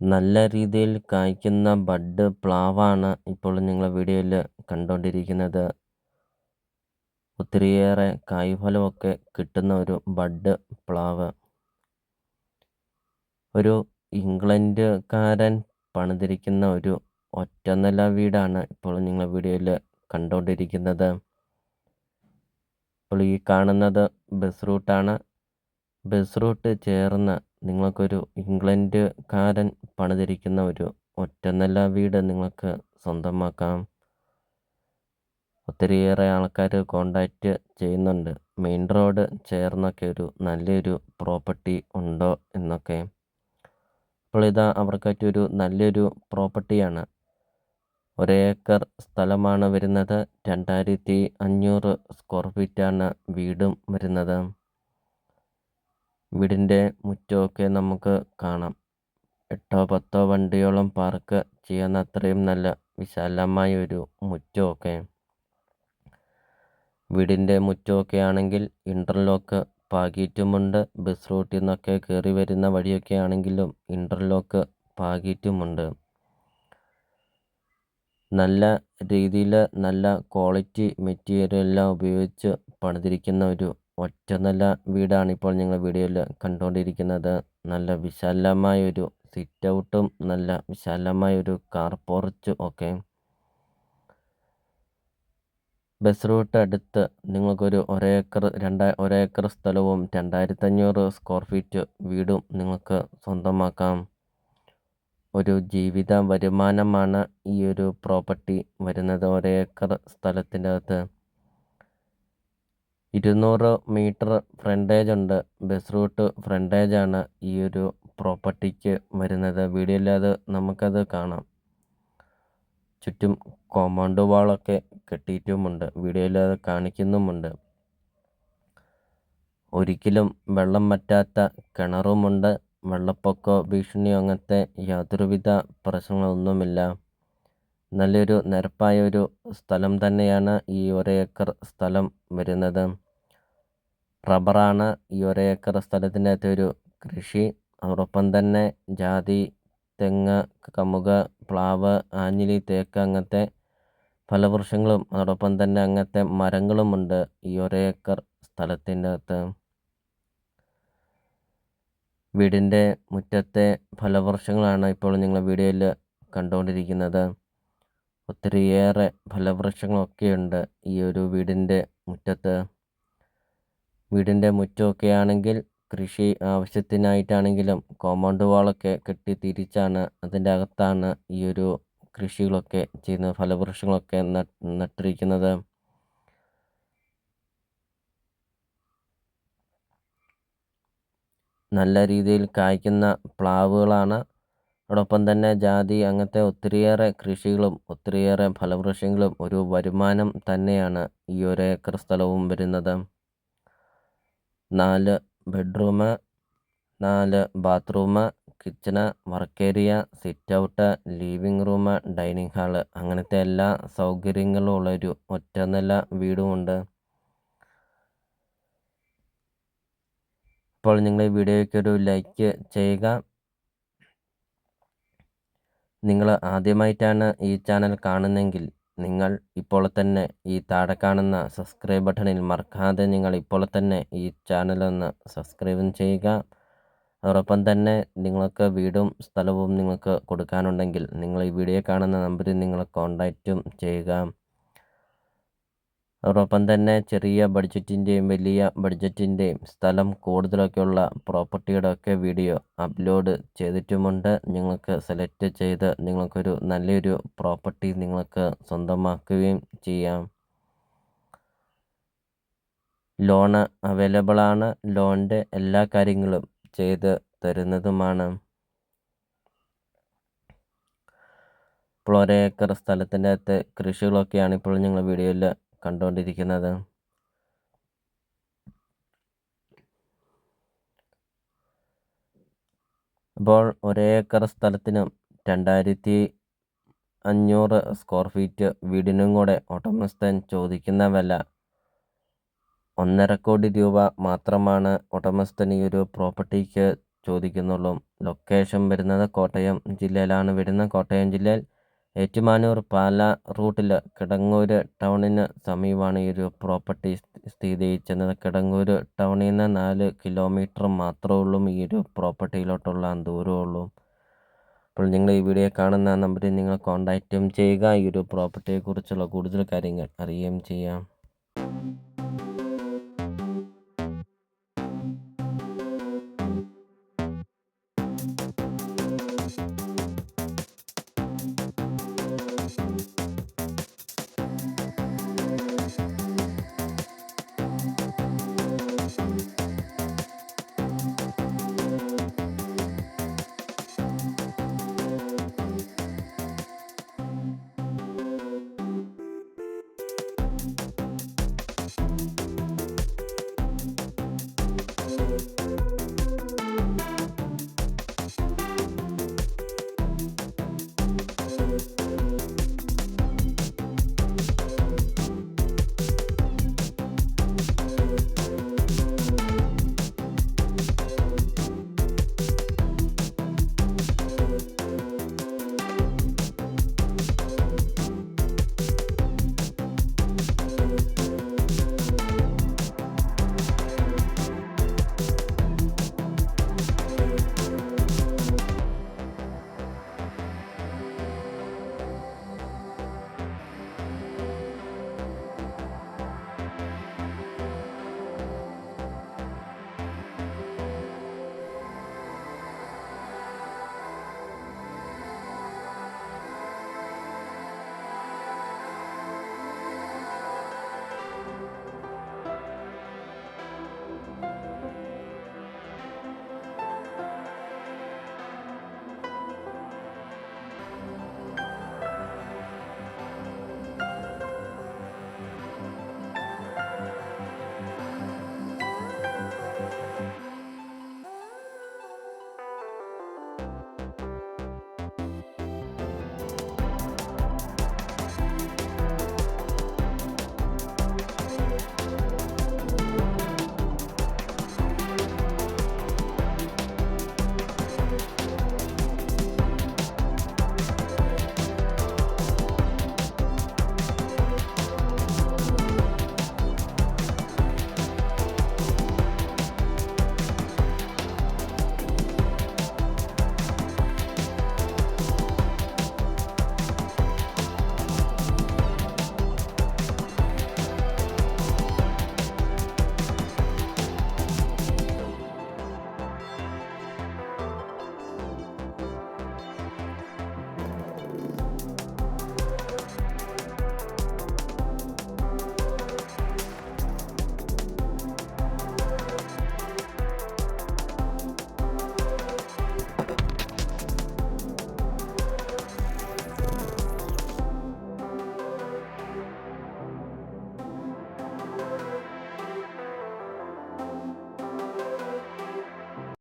നല്ല രീതിയിൽ കായ്ക്കുന്ന ബഡ് പ്ലാവാണ് ഇപ്പോൾ നിങ്ങൾ വീഡിയോയിൽ കണ്ടുകൊണ്ടിരിക്കുന്നത്. ഒത്തിരിയേറെ കായ്ഫലമൊക്കെ കിട്ടുന്ന ഒരു ബഡ് പ്ലാവ്. ഒരു ഇംഗ്ലണ്ടുകാരൻ പണിതിരിക്കുന്ന ഒരു ഒറ്റനില വീടാണ് ഇപ്പോൾ നിങ്ങൾ വീഡിയോയിൽ കണ്ടുകൊണ്ടിരിക്കുന്നത്. ഇപ്പോൾ ഈ കാണുന്നത് ബസ് റൂട്ടാണ്. ബസ് റൂട്ട് ചേർന്ന് നിങ്ങൾക്കൊരു ഇംഗ്ലണ്ടുകാരൻ പണിതിരിക്കുന്ന ഒരു ഒറ്റനില വീട് നിങ്ങൾക്ക് സ്വന്തമാക്കാം. ഒത്തിരിയേറെ ആൾക്കാർ കോണ്ടാക്റ്റ് ചെയ്യുന്നുണ്ട്. മെയിൻ റോഡ് ചേർന്നൊക്കെ ഒരു നല്ലൊരു പ്രോപ്പർട്ടി ഉണ്ടോ എന്നൊക്കെ. അപ്പോൾ ഇതാ അവർക്കൊരു നല്ലൊരു പ്രോപ്പർട്ടിയാണ്. 1 ഏക്കർ സ്ഥലമാണ് വരുന്നത്. 2500 സ്ക്വയർ ഫീറ്റാണ് വീടും വരുന്നത്. വീടിൻ്റെ മുറ്റമൊക്കെ നമുക്ക് കാണാം. 8-10 വണ്ടിയോളം പാർക്ക് ചെയ്യാവുന്ന അത്രയും നല്ല വിശാലമായ ഒരു മുറ്റമൊക്കെ. വീടിൻ്റെ മുറ്റമൊക്കെ ആണെങ്കിൽ ഇൻ്റർലോക്ക് പാകിയിട്ടുമുണ്ട്. ബസ് റൂട്ടിൽ നിന്നൊക്കെ കയറി വരുന്ന വഴിയൊക്കെ ആണെങ്കിലും ഇൻ്റർലോക്ക് പാകിയിട്ടുമുണ്ട്. നല്ല രീതിയിൽ നല്ല ക്വാളിറ്റി മെറ്റീരിയലെല്ലാം ഉപയോഗിച്ച് പണിതിരിക്കുന്ന ഒരു ഒറ്റനില വീടാണ് ഇപ്പോൾ നിങ്ങൾ വീഡിയോയിൽ കണ്ടുകൊണ്ടിരിക്കുന്നത്. നല്ല വിശാലമായൊരു സിറ്റ് ഔട്ടും നല്ല വിശാലമായൊരു കാർ പോർച്ചും ഒക്കെ. ബസ് റൂട്ട് അടുത്ത് നിങ്ങൾക്കൊരു 1 ഏക്കർ സ്ഥലവും 2500 സ്ക്വയർ ഫീറ്റ് വീടും നിങ്ങൾക്ക് സ്വന്തമാക്കാം. ഒരു ജീവിത വരുമാനമാണ് ഈ ഒരു പ്രോപ്പർട്ടി വരുന്നത്. 1 ഏക്കർ സ്ഥലത്തിൻ്റെ അകത്ത് 200 മീറ്റർ ഫ്രണ്ടേജ് ഉണ്ട്. ബസ് റൂട്ട് ഫ്രണ്ടേജാണ് ഈ ഒരു പ്രോപ്പർട്ടിക്ക് വരുന്നത്. വീഡിയോയിൽ നമുക്കത് കാണാം. ചുറ്റും കോമ്പൗണ്ട് വാളൊക്കെ കെട്ടിയിട്ടുമുണ്ട്. വീഡിയോയിൽ അത് കാണിക്കുന്നുമുണ്ട്. ഒരിക്കലും വെള്ളം വറ്റാത്ത കിണറുമുണ്ട്. വെള്ളപ്പൊക്കമോ ഭീഷണിയോ അങ്ങനത്തെ യാതൊരുവിധ പ്രശ്നങ്ങളൊന്നുമില്ല. നല്ലൊരു നിരപ്പായ ഒരു സ്ഥലം തന്നെയാണ് ഈ 1 ഏക്കർ സ്ഥലം വരുന്നത്. റബ്ബറാണ് ഈ 1 ഏക്കർ സ്ഥലത്തിൻ്റെ അകത്തൊരു കൃഷി. അതോടൊപ്പം തന്നെ ജാതി, തെങ്ങ്, കമുക്, പ്ലാവ്, ആഞ്ഞിലി, തേക്ക് അങ്ങനത്തെ ഫലവൃക്ഷങ്ങളും അതോടൊപ്പം തന്നെ അങ്ങനത്തെ മരങ്ങളുമുണ്ട് ഈ 1 ഏക്കർ സ്ഥലത്തിൻ്റെ അകത്ത്. വീടിൻ്റെ മുറ്റത്തെ ഫലവൃക്ഷങ്ങളാണ് ഇപ്പോൾ നിങ്ങൾ വീഡിയോയിൽ കണ്ടുകൊണ്ടിരിക്കുന്നത്. ഒത്തിരിയേറെ ഫലവൃക്ഷങ്ങളൊക്കെയുണ്ട് ഈ ഒരു വീടിൻ്റെ മുറ്റത്ത്. വീടിൻ്റെ മുറ്റമൊക്കെ ആണെങ്കിൽ കൃഷി ആവശ്യത്തിനായിട്ടാണെങ്കിലും കോമ്പൗണ്ട് വാളൊക്കെ കെട്ടി തിരിച്ചാണ് അതിൻ്റെ അകത്താണ് ഈ ഒരു കൃഷികളൊക്കെ ചെയ്യുന്നത്. ഫലവൃക്ഷങ്ങളൊക്കെ നട്ടിരിക്കുന്നത്. നല്ല രീതിയിൽ കായ്ക്കുന്ന പ്ലാവുകളാണ്. അതോടൊപ്പം തന്നെ ജാതി അങ്ങനത്തെ ഒത്തിരിയേറെ കൃഷികളും ഒത്തിരിയേറെ ഫലവൃക്ഷങ്ങളും ഒരു വരുമാനം തന്നെയാണ് ഈ 1 ഏക്കർ സ്ഥലവും വരുന്നത്. 4 bedroom, 4 bathroom, kitchen, work area, sit out, living room, dining hall അങ്ങനത്തെ എല്ലാ സൗകര്യങ്ങളും ഉള്ളൊരു ഒറ്റനില വീടുമുണ്ട്. അപ്പോൾ നിങ്ങൾ ഈ വീഡിയോയ്ക്കൊരു ലൈക്ക് ചെയ്യുക. നിങ്ങൾ ആദ്യമായിട്ടാണ് ഈ ചാനൽ കാണുന്നതെങ്കിൽ നിങ്ങൾ ഇപ്പോൾ തന്നെ ഈ താഴെ കാണുന്ന സബ്സ്ക്രൈബ് ബട്ടണിൽ മറക്കാതെ നിങ്ങൾ ഇപ്പോൾ തന്നെ ഈ ചാനലൊന്ന് സബ്സ്ക്രൈബും ചെയ്യുക. അതോടൊപ്പം തന്നെ നിങ്ങൾക്ക് വീടും സ്ഥലവും നിങ്ങൾക്ക് കൊടുക്കാനുണ്ടെങ്കിൽ നിങ്ങൾ ഈ വീഡിയോ കാണുന്ന നമ്പറിൽ നിങ്ങൾ കോൺടാക്റ്റും ചെയ്യുക. അതോടൊപ്പം തന്നെ ചെറിയ ബഡ്ജറ്റിൻ്റെയും വലിയ ബഡ്ജറ്റിൻ്റെയും സ്ഥലം കൂടുതലൊക്കെയുള്ള പ്രോപ്പർട്ടിയുടെ ഒക്കെ വീഡിയോ അപ്ലോഡ് ചെയ്തിട്ടുമുണ്ട്. നിങ്ങൾക്ക് സെലക്ട് ചെയ്ത് നിങ്ങൾക്കൊരു നല്ലൊരു പ്രോപ്പർട്ടി നിങ്ങൾക്ക് സ്വന്തമാക്കുകയും ചെയ്യാം. ലോണ് അവൈലബിൾ ആണ്. ലോണിൻ്റെ എല്ലാ കാര്യങ്ങളും ചെയ്ത് തരുന്നതുമാണ്. ഇപ്പോൾ 1 ഏക്കർ സ്ഥലത്തിൻ്റെ അകത്ത് കൃഷികളൊക്കെയാണ് ഇപ്പോൾ നിങ്ങൾ വീഡിയോയിൽ കണ്ടുകൊണ്ടിരിക്കുന്നത്. അപ്പോൾ 1 ഏക്കർ സ്ഥലത്തിന് 2500 സ്ക്വയർ ഫീറ്റ് വീടിനും കൂടെ ഉടമസ്ഥൻ ചോദിക്കുന്ന വില 1.5 കോടി രൂപ മാത്രമാണ് ഉടമസ്ഥൻ ഈ ഒരു പ്രോപ്പർട്ടിക്ക് ചോദിക്കുന്നുള്ളൂ. ലൊക്കേഷൻ വരുന്നത് കോട്ടയം ജില്ലയിലാണ് വരുന്നത്. കോട്ടയം ജില്ലയിൽ ഏറ്റുമാനൂർ പാല റൂട്ടിൽ കിടങ്ങൂർ ടൗണിന് സമീപമാണ് ഈ ഒരു പ്രോപ്പർട്ടി സ്ഥിതി ചെയ്യുന്നത്. കിടങ്ങൂർ ടൗണിൽ നിന്ന് 4 കിലോമീറ്റർ മാത്രമേ ഉള്ളൂ ഈ ഒരു പ്രോപ്പർട്ടിയിലോട്ടുള്ള ദൂരമുള്ളൂ. അപ്പോൾ നിങ്ങൾ ഈ വീഡിയോ കാണുന്ന നമ്പറിൽ നിങ്ങൾ കോൺടാക്റ്റും ചെയ്യുക. ഈ ഒരു പ്രോപ്പർട്ടിയെക്കുറിച്ചുള്ള കൂടുതൽ കാര്യങ്ങൾ അറിയുകയും ചെയ്യാം.